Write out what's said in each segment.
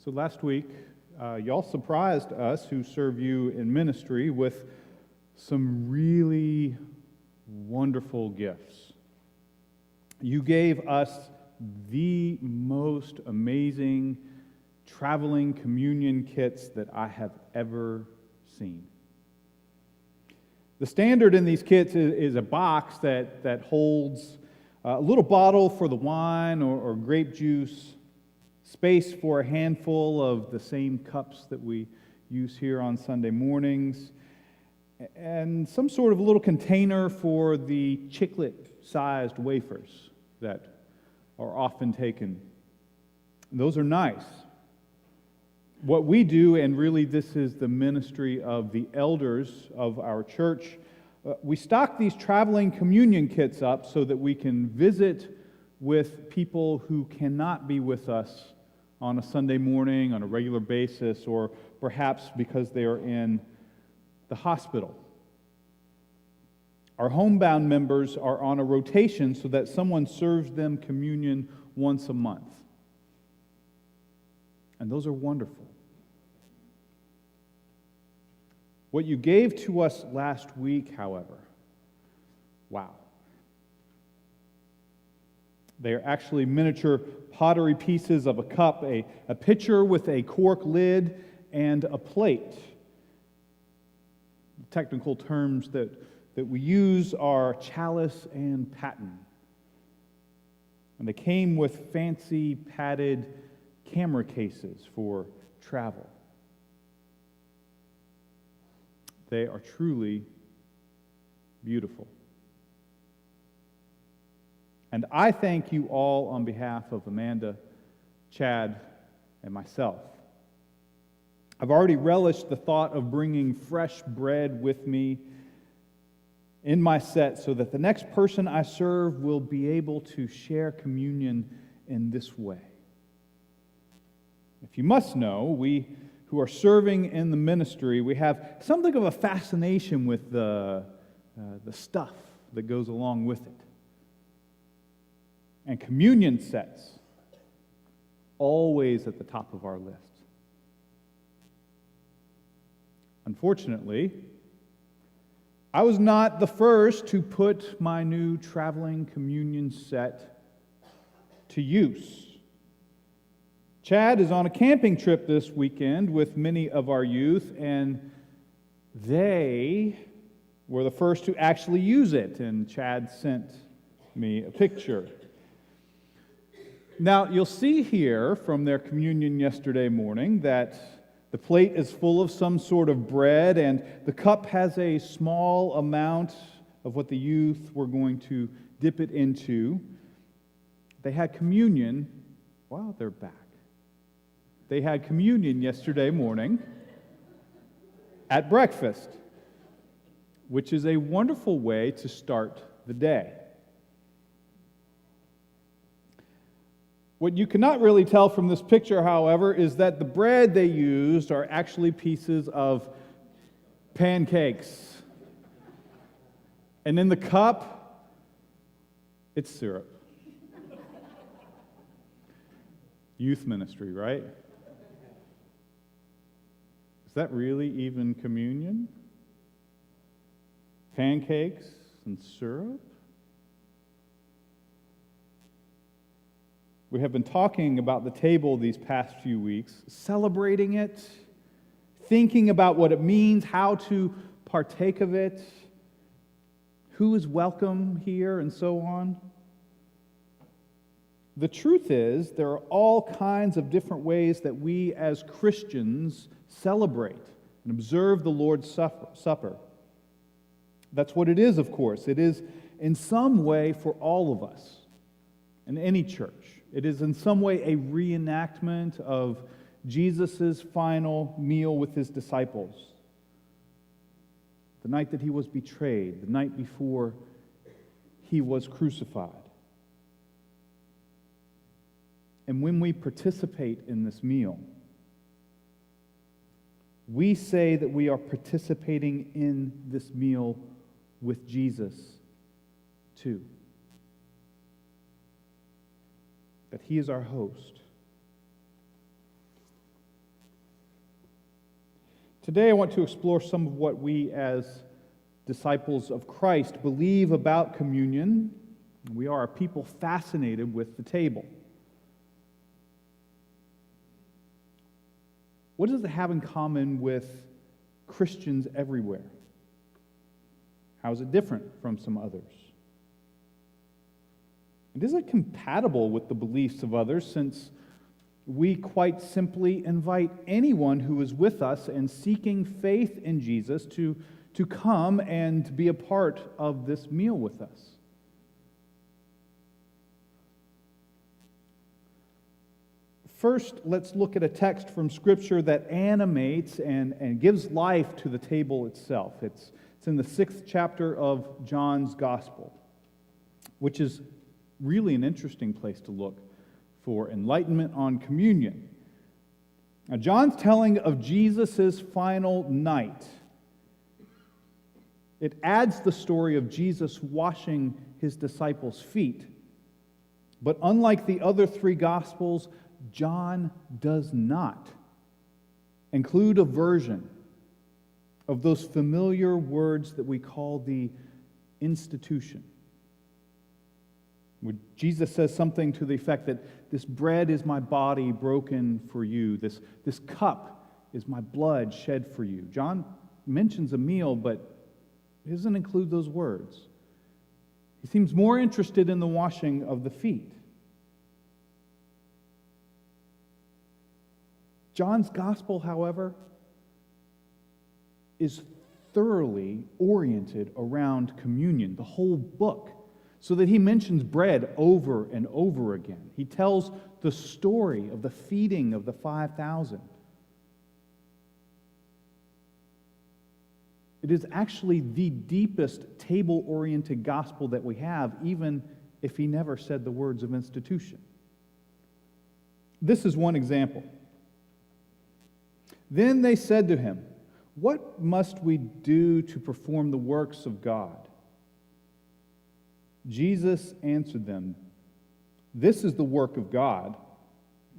So last week, y'all surprised us who serve you in ministry with some really wonderful gifts. You gave us the most amazing traveling communion kits that I have ever seen. The standard in these kits is a box that holds a little bottle for the wine or grape juice, space for a handful of the same cups that we use here on Sunday mornings, and some sort of little container for the chiclet-sized wafers that are often taken. Those are nice. What we do, and really this is the ministry of the elders of our church, we stock these traveling communion kits up so that we can visit with people who cannot be with us on a Sunday morning, on a regular basis, or perhaps because they are in the hospital. Our homebound members are on a rotation so that someone serves them communion once a month. And those are wonderful. What you gave to us last week, however, wow. They are actually miniature pottery pieces of a cup, a pitcher with a cork lid, and a plate. The technical terms that we use are chalice and paten. And they came with fancy padded camera cases for travel. They are truly beautiful. And I thank you all on behalf of Amanda, Chad, and myself. I've already relished the thought of bringing fresh bread with me in my set so that the next person I serve will be able to share communion in this way. If you must know, we who are serving in the ministry, we have something of a fascination with the stuff that goes along with it. And communion sets, always at the top of our list. Unfortunately, I was not the first to put my new traveling communion set to use. Chad is on a camping trip this weekend with many of our youth, and they were the first to actually use it, and Chad sent me a picture. Now, you'll see here from their communion yesterday morning that the plate is full of some sort of bread, and the cup has a small amount of what the youth were going to dip it into. They had communion. Wow, they're back. They had communion yesterday morning at breakfast, which is a wonderful way to start the day. What you cannot really tell from this picture, however, is that the bread they used are actually pieces of pancakes. And in the cup, it's syrup. Youth ministry, right? Is that really even communion? Pancakes and syrup? We have been talking about the table these past few weeks, celebrating it, thinking about what it means, how to partake of it, who is welcome here, and so on. The truth is, there are all kinds of different ways that we as Christians celebrate and observe the Lord's Supper. That's what it is, of course. It is in some way for all of us in any church. It is in some way a reenactment of Jesus' final meal with his disciples. The night that he was betrayed, the night before he was crucified. And when we participate in this meal, we say that we are participating in this meal with Jesus too. That he is our host. Today I want to explore some of what we as disciples of Christ believe about communion. We are a people fascinated with the table. What does it have in common with Christians everywhere? How is it different from some others? And is it compatible with the beliefs of others, since we quite simply invite anyone who is with us and seeking faith in Jesus to come and be a part of this meal with us? First, let's look at a text from Scripture that animates and gives life to the table itself. It's in the 6th chapter of John's Gospel, which is really an interesting place to look for enlightenment on communion. Now, John's telling of Jesus' final night. It adds the story of Jesus washing his disciples' feet. But unlike the other three Gospels, John does not include a version of those familiar words that we call the institution, where Jesus says something to the effect that this bread is my body broken for you, this cup is my blood shed for you. John mentions a meal, but he doesn't include those words. He seems more interested in the washing of the feet. John's gospel, however, is thoroughly oriented around communion, the whole book, so that he mentions bread over and over again. He tells the story of the feeding of the 5,000. It is actually the deepest table-oriented gospel that we have, even if he never said the words of institution. This is one example. Then they said to him, "What must we do to perform the works of God?" Jesus answered them, "This is the work of God,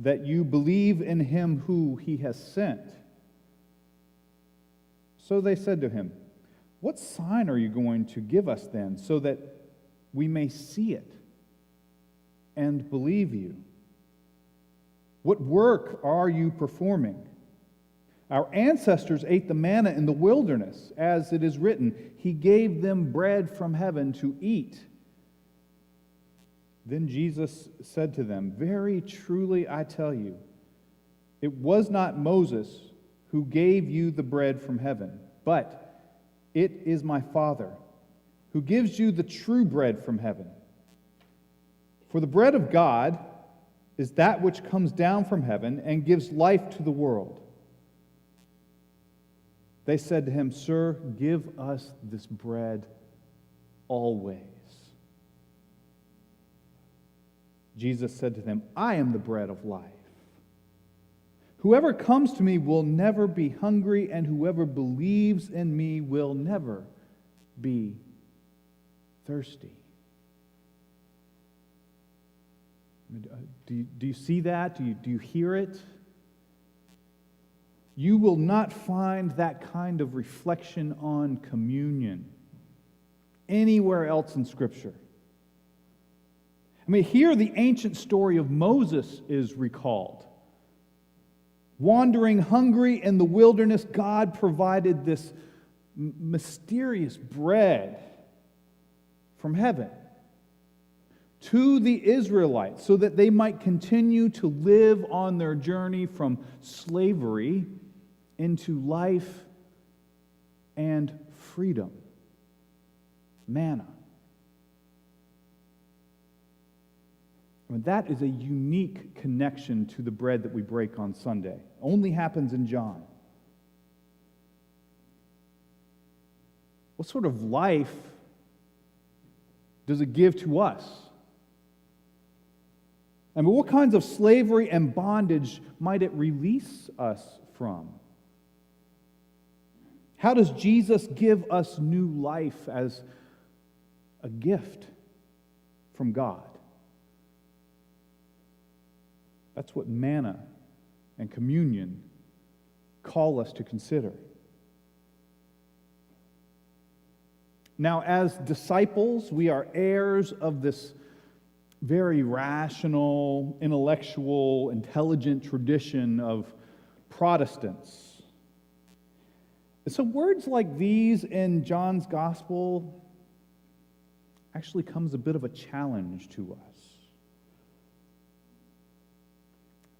that you believe in him who he has sent." So they said to him, "What sign are you going to give us then, so that we may see it and believe you? What work are you performing? Our ancestors ate the manna in the wilderness, as it is written, 'He gave them bread from heaven to eat.'" Then Jesus said to them, "Very truly I tell you, it was not Moses who gave you the bread from heaven, but it is my Father who gives you the true bread from heaven. For the bread of God is that which comes down from heaven and gives life to the world." They said to him, "Sir, give us this bread always." Jesus said to them, "I am the bread of life. Whoever comes to me will never be hungry, and whoever believes in me will never be thirsty." Do you see that? Do you hear it? You will not find that kind of reflection on communion anywhere else in Scripture. I mean, here the ancient story of Moses is recalled. Wandering hungry in the wilderness, God provided this mysterious bread from heaven to the Israelites so that they might continue to live on their journey from slavery into life and freedom. Manna. I mean, that is a unique connection to the bread that we break on Sunday. Only happens in John. What sort of life does it give to us? I mean, what kinds of slavery and bondage might it release us from? How does Jesus give us new life as a gift from God? That's what manna and communion call us to consider. Now, as disciples, we are heirs of this very rational, intellectual, intelligent tradition of Protestants. And so words like these in John's Gospel actually comes a bit of a challenge to us.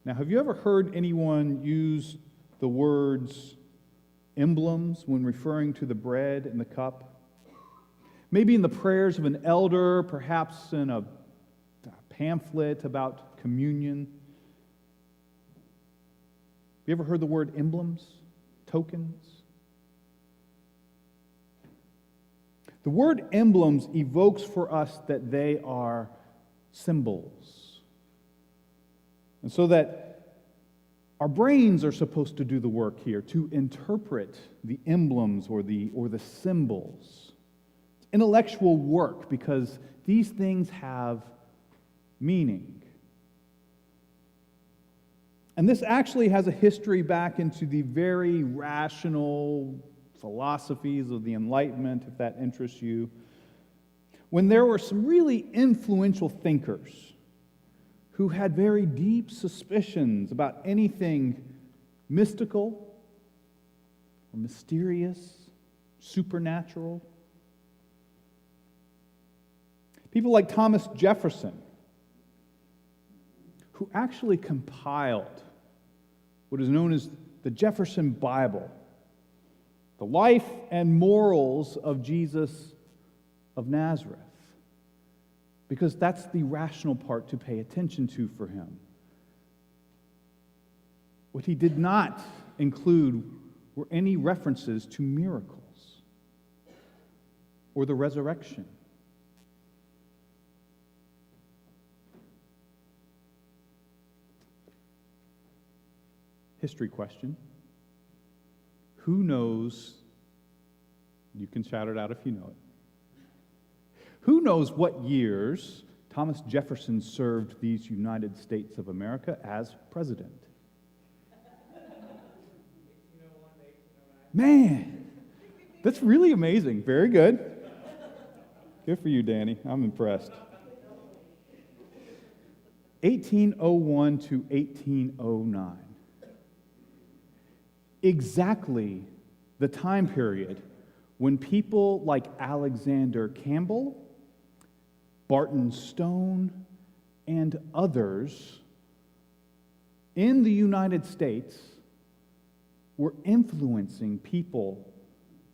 Now, have you ever heard anyone use the words emblems when referring to the bread and the cup? Maybe in the prayers of an elder, perhaps in a pamphlet about communion. Have you ever heard the word emblems, tokens? The word emblems evokes for us that they are symbols. And so that our brains are supposed to do the work here, to interpret the emblems or the symbols. It's intellectual work because these things have meaning. And this actually has a history back into the very rational philosophies of the Enlightenment, if that interests you, when there were some really influential thinkers who had very deep suspicions about anything mystical or mysterious, supernatural. People like Thomas Jefferson, who actually compiled what is known as the Jefferson Bible, the life and morals of Jesus of Nazareth, because that's the rational part to pay attention to for him. What he did not include were any references to miracles or the resurrection. History question. Who knows? You can shout it out if you know it. Who knows what years Thomas Jefferson served these United States of America as president? Man, that's really amazing. Very good. Good for you, Danny. I'm impressed. 1801 to 1809. Exactly the time period when people like Alexander Campbell, Barton Stone, and others in the United States were influencing people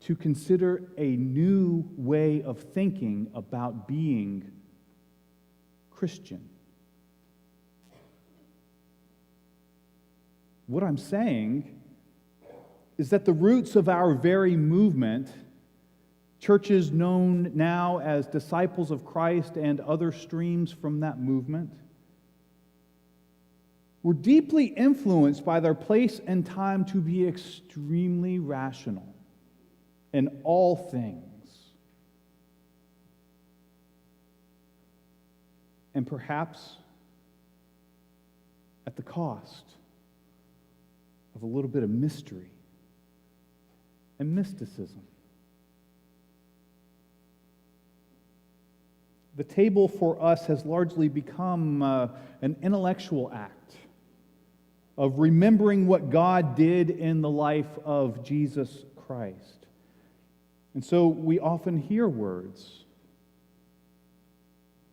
to consider a new way of thinking about being Christian. What I'm saying is that the roots of our very movement, churches known now as Disciples of Christ and other streams from that movement, were deeply influenced by their place and time to be extremely rational in all things. And perhaps at the cost of a little bit of mystery and mysticism. The table for us has largely become an intellectual act of remembering what God did in the life of Jesus Christ. And so we often hear words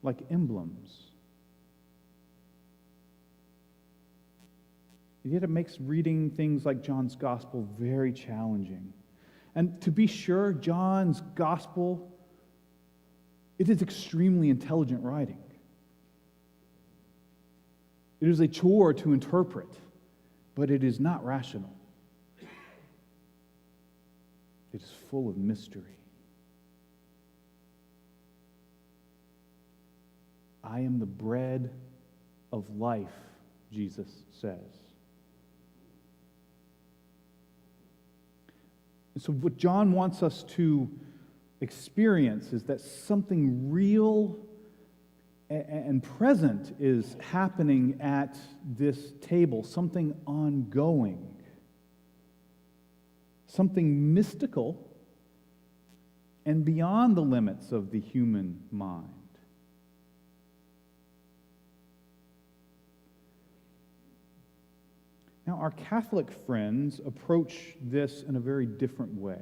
like emblems. Yet it makes reading things like John's Gospel very challenging. And to be sure, John's Gospel, it is extremely intelligent writing. It is a chore to interpret, but it is not rational. It is full of mystery. I am the bread of life, Jesus says. And so what John wants us to experience is that something real and present is happening at this table, something ongoing, something mystical and beyond the limits of the human mind. Now, our Catholic friends approach this in a very different way.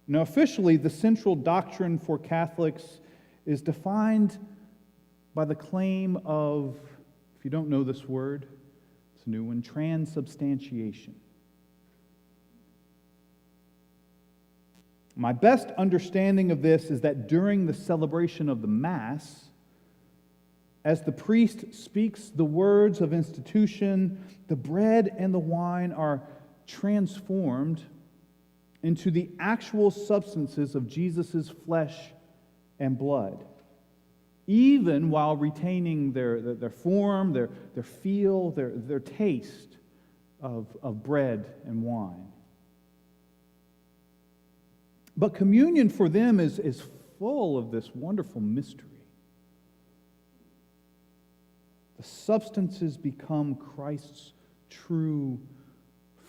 Now, officially, the central doctrine for Catholics is defined by the claim of, if you don't know this word, it's a new one, transubstantiation. My best understanding of this is that during the celebration of the Mass, as the priest speaks the words of institution, the bread and the wine are transformed into the actual substances of Jesus' flesh and blood, even while retaining their form, their feel, their taste of bread and wine. But communion for them is full of this wonderful mystery. The substances become Christ's true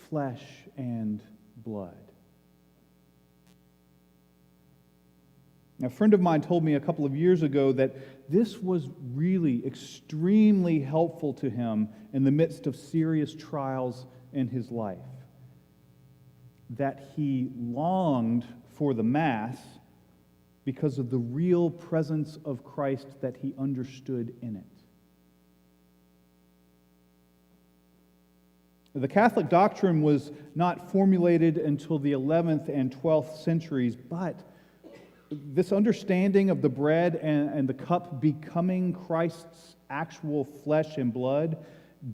flesh and blood. Now, a friend of mine told me a couple of years ago that this was really extremely helpful to him in the midst of serious trials in his life. That he longed for the Mass because of the real presence of Christ that he understood in it. The Catholic doctrine was not formulated until the 11th and 12th centuries, but this understanding of the bread and the cup becoming Christ's actual flesh and blood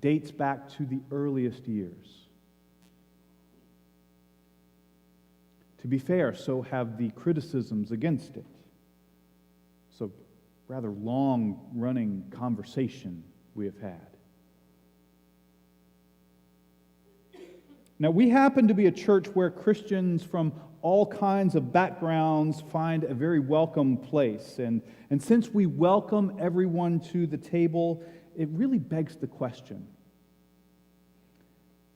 dates back to the earliest years. To be fair, so have the criticisms against it. So, rather long-running conversation we have had. Now, we happen to be a church where Christians from all kinds of backgrounds find a very welcome place. And since we welcome everyone to the table, it really begs the question: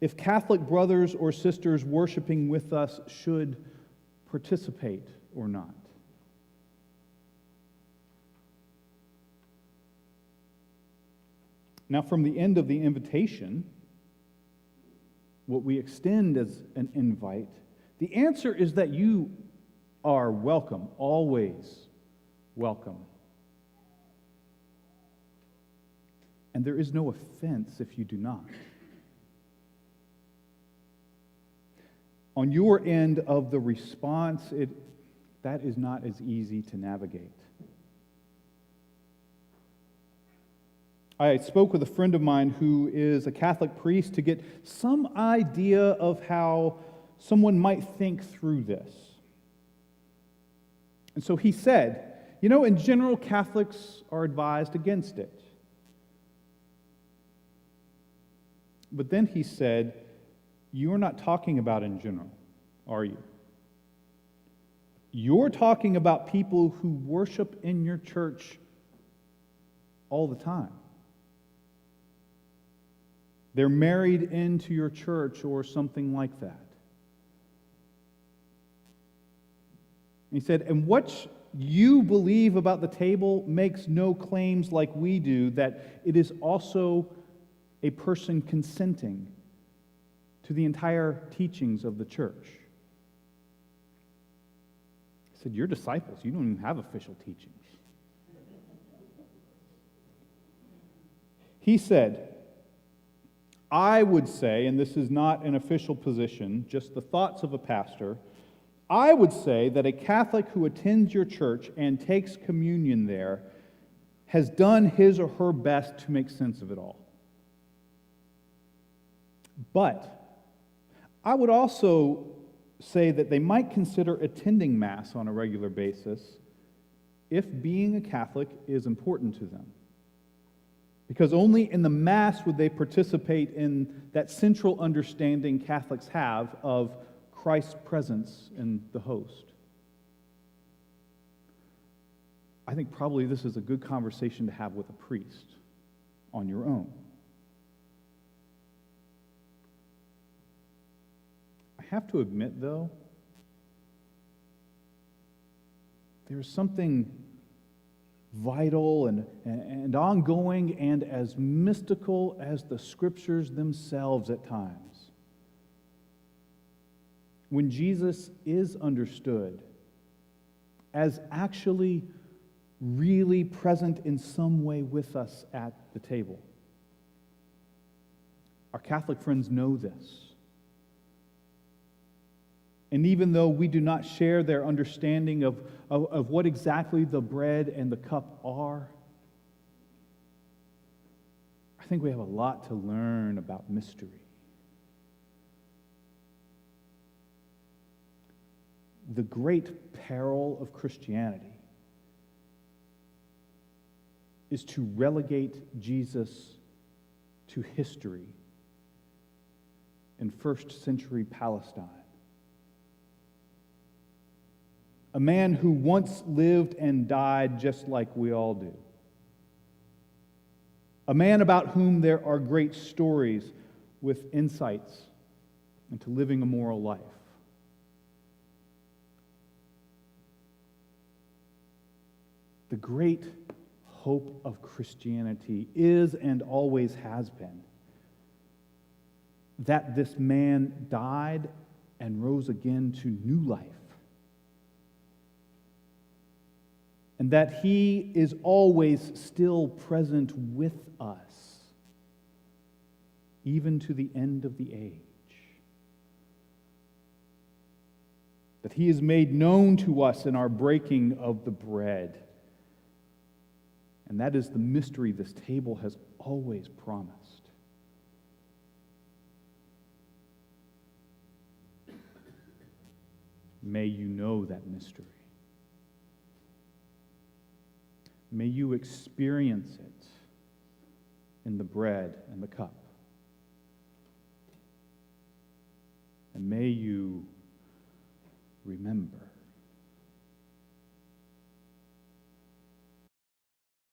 if Catholic brothers or sisters worshiping with us should participate or not. Now, from the end of the invitation, what we extend as an invite, the answer is that you are welcome, always welcome. And there is no offense if you do not. On your end of the response, that is not as easy to navigate. I spoke with a friend of mine who is a Catholic priest to get some idea of how someone might think through this. And so he said, in general, Catholics are advised against it. But then he said, you're not talking about in general, are you? You're talking about people who worship in your church all the time. They're married into your church or something like that. He said, and what you believe about the table makes no claims like we do, that it is also a person consenting to the entire teachings of the church. He said, you're disciples. You don't even have official teachings. He said, I would say, and this is not an official position, just the thoughts of a pastor, I would say that a Catholic who attends your church and takes communion there has done his or her best to make sense of it all. But I would also say that they might consider attending Mass on a regular basis if being a Catholic is important to them. Because only in the Mass would they participate in that central understanding Catholics have of Christ's presence in the host. I think probably this is a good conversation to have with a priest on your own. I have to admit, though, there's something vital and ongoing and as mystical as the Scriptures themselves at times. When Jesus is understood as actually really present in some way with us at the table. Our Catholic friends know this. And even though we do not share their understanding of what exactly the bread and the cup are, I think we have a lot to learn about mystery. The great peril of Christianity is to relegate Jesus to history in first century Palestine. A man who once lived and died just like we all do. A man about whom there are great stories with insights into living a moral life. The great hope of Christianity is and always has been that this man died and rose again to new life. And that he is always still present with us, even to the end of the age. That he is made known to us in our breaking of the bread. And that is the mystery this table has always promised. May you know that mystery. May you experience it in the bread and the cup. And may you remember.